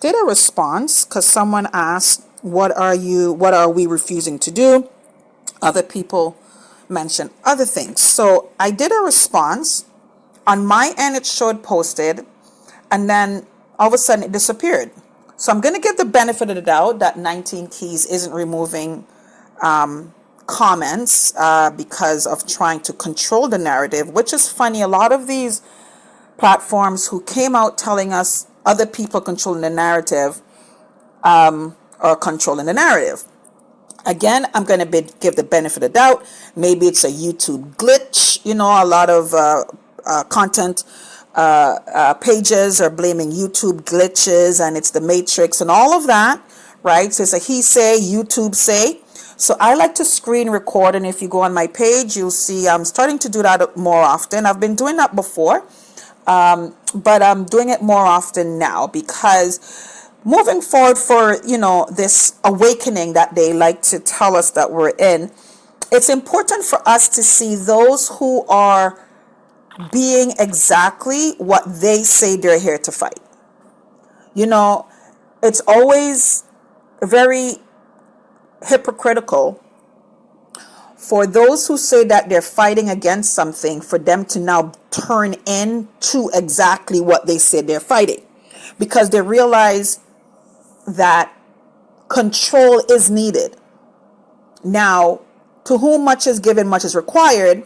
did a response because someone asked, what are we refusing to do? Other people mentioned other things. So I did a response. On my end, it showed posted, and then all of a sudden it disappeared. So I'm going to give the benefit of the doubt that 19 Keys isn't removing comments because of trying to control the narrative, which is funny. A lot of these platforms who came out telling us other people controlling the narrative are controlling the narrative. Again, I'm going to give the benefit of the doubt. Maybe it's a YouTube glitch. You know, a lot of content pages are blaming YouTube glitches, and it's the Matrix and all of that, right? So it's a he say, YouTube say. So I like to screen record, and if you go on my page, you'll see I'm starting to do that more often. I've been doing that before, but I'm doing it more often now because moving forward for, this awakening that they like to tell us that we're in, it's important for us to see those who are being exactly what they say they're here to fight. It's always very hypocritical for those who say that they're fighting against something, for them to now turn into exactly what they said they're fighting, because they realize that control is needed. Now, to whom much is given, much is required,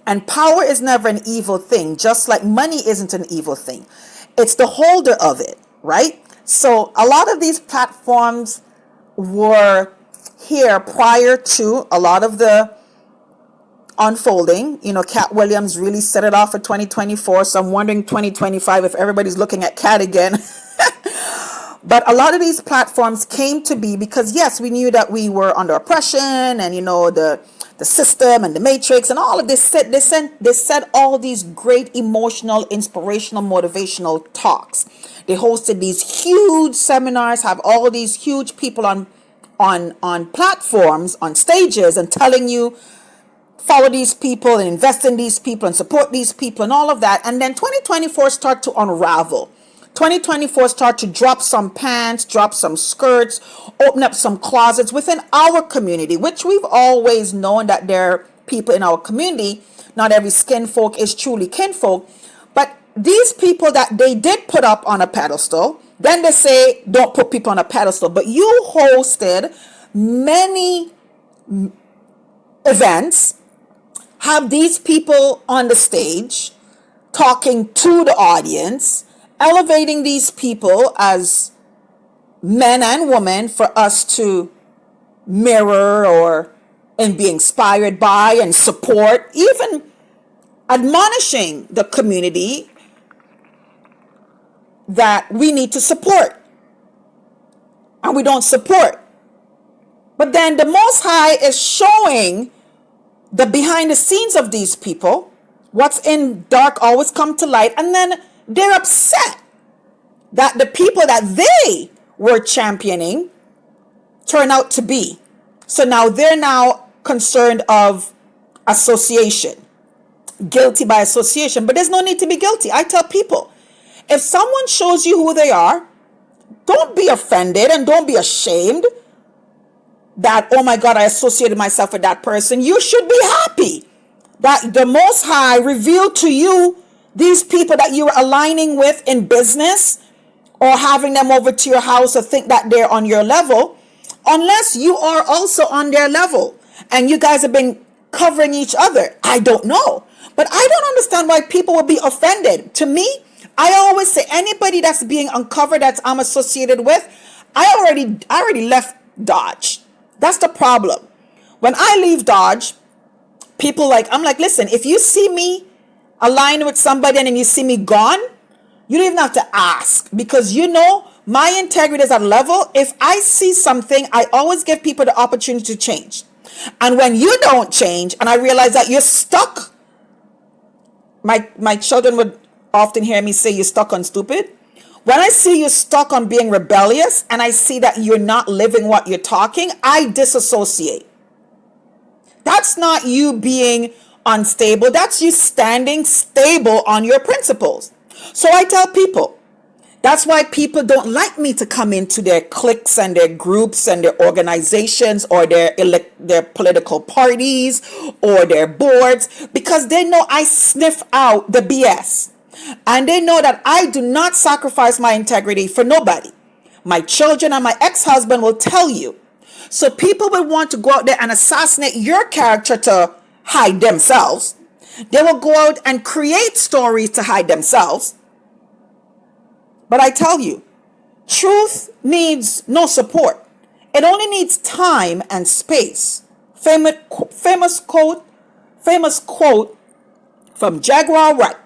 and power is never an evil thing, just like money isn't an evil thing. It's the holder of it, right? So a lot of these platforms were here prior to a lot of the unfolding. Cat Williams really set it off for 2024. So I'm wondering 2025 if everybody's looking at Cat again. But a lot of these platforms came to be because, yes, we knew that we were under oppression, and the system and the Matrix and all of this. They said all these great emotional, inspirational, motivational talks. They hosted these huge seminars, have all these huge people on platforms, on stages, and telling you follow these people and invest in these people and support these people and all of that. And then 2024 start to unravel. 2024 start to drop some pants, drop some skirts, open up some closets within our community, which we've always known that there are people in our community. Not every skin folk is truly kinfolk, but these people that they did put up on a pedestal, then they say don't put people on a pedestal. But you hosted many events, have these people on the stage talking to the audience, elevating these people as men and women for us to mirror and be inspired by and support, even admonishing the community that we need to support and we don't support. But then the Most High is showing the behind the scenes of these people. What's in dark always come to light, and then they're upset that the people that they were championing turn out to be. So now they're now concerned of association, guilty by association. But there's no need to be guilty. I tell people, if someone shows you who they are, don't be offended and don't be ashamed that, oh my God, I associated myself with that person. You should be happy that the Most High revealed to you these people that you were aligning with in business, or having them over to your house, or think that they're on your level, unless you are also on their level and you guys have been covering each other. I don't know, but I don't understand why people would be offended. To me, I always say anybody that's being uncovered that I'm associated with, I already left Dodge. That's the problem. When I leave Dodge, I'm like, listen, if you see me aligned with somebody and then you see me gone, you don't even have to ask, because my integrity is at a level. If I see something, I always give people the opportunity to change. And when you don't change and I realize that you're stuck, my children would often hear me say you're stuck on stupid. When I see you stuck on being rebellious and I see that you're not living what you're talking, I disassociate. That's not you being unstable. That's you standing stable on your principles. So I tell people, That's why people don't like me to come into their cliques and their groups and their organizations or their political parties or their boards, because they know I sniff out the BS. And they know that I do not sacrifice my integrity for nobody. My children and my ex-husband will tell you. So people will want to go out there and assassinate your character to hide themselves. They will go out and create stories to hide themselves. But I tell you, truth needs no support. It only needs time and space. Famous quote from Jaguar Wright.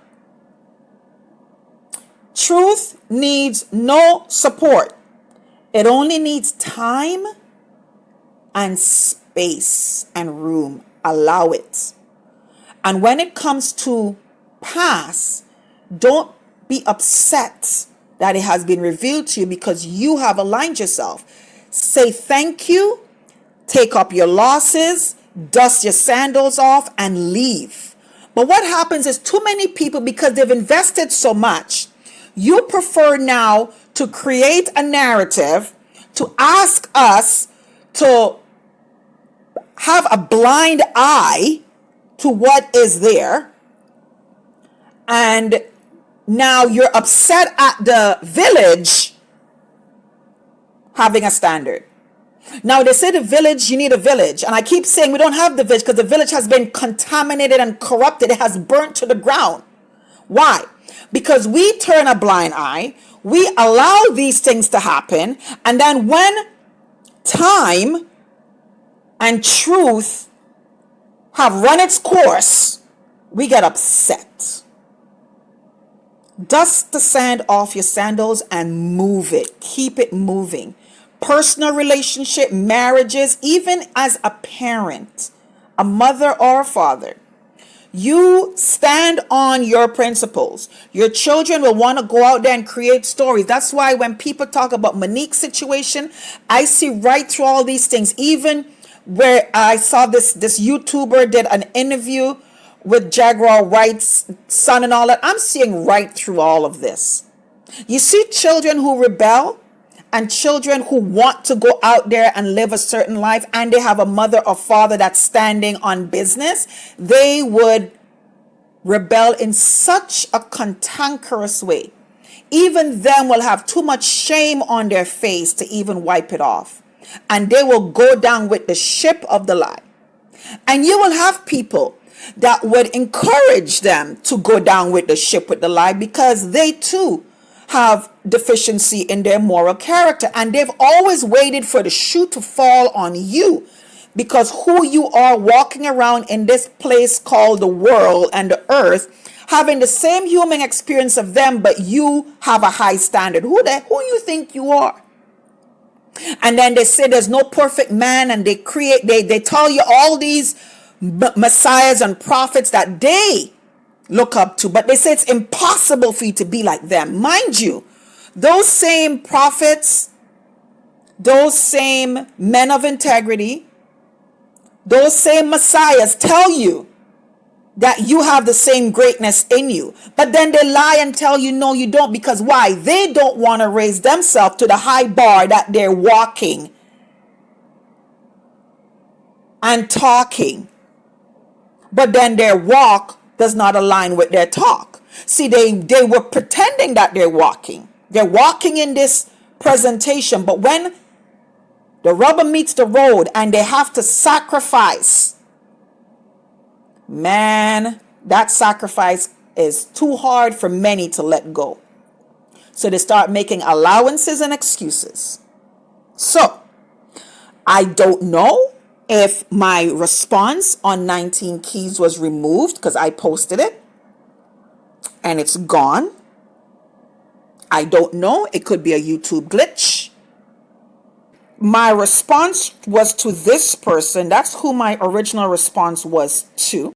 Truth needs no support. It only needs time and space and room. Allow it. And when it comes to pass, don't be upset that it has been revealed to you because you have aligned yourself. Say thank you, take up your losses, dust your sandals off, and leave. But what happens is too many people, because they've invested so much, you prefer now to create a narrative, to ask us to have a blind eye to what is there, and now you're upset at the village having a standard. Now they say the village, you need a village. And I keep saying we don't have the village because the village has been contaminated and corrupted. It has burnt to the ground. Why? Because we turn a blind eye. We allow these things to happen. And then when time and truth have run its course, we get upset. Dust the sand off your sandals and move it. Keep it moving. Personal relationship, marriages, even as a parent, a mother or a father, you stand on your principles. Your children will want to go out there and create stories. That's why when people talk about Monique's situation, I see right through all these things. Even where I saw this YouTuber did an interview with Jaguar Wright's son and all that. I'm seeing right through all of this. You see children who rebel and children who want to go out there and live a certain life, and they have a mother or father that's standing on business. They would rebel in such a cantankerous way. Even them will have too much shame on their face to even wipe it off. And they will go down with the ship of the lie. And you will have people that would encourage them to go down with the ship with the lie, because they too have deficiency in their moral character, and they've always waited for the shoe to fall on you, because who you are walking around in this place called the world and the earth, having the same human experience of them, but you have a high standard. Who you think you are? And then they say there's no perfect man, and they tell you all these messiahs and prophets that they look up to, but they say it's impossible for you to be like them. Mind you, those same prophets, those same men of integrity, those same messiahs tell you that you have the same greatness in you, but then they lie and tell you no, you don't. Because why? They don't want to raise themselves to the high bar that they're walking and talking, but then their walk does not align with their talk. See, they were pretending that they're walking in this presentation, but when the rubber meets the road and they have to sacrifice, man, that sacrifice is too hard for many to let go. So they start making allowances and excuses. So I don't know if my response on 19 Keys was removed, because I posted it and it's gone. I don't know. It could be a YouTube glitch. My response was to this person. That's who my original response was to.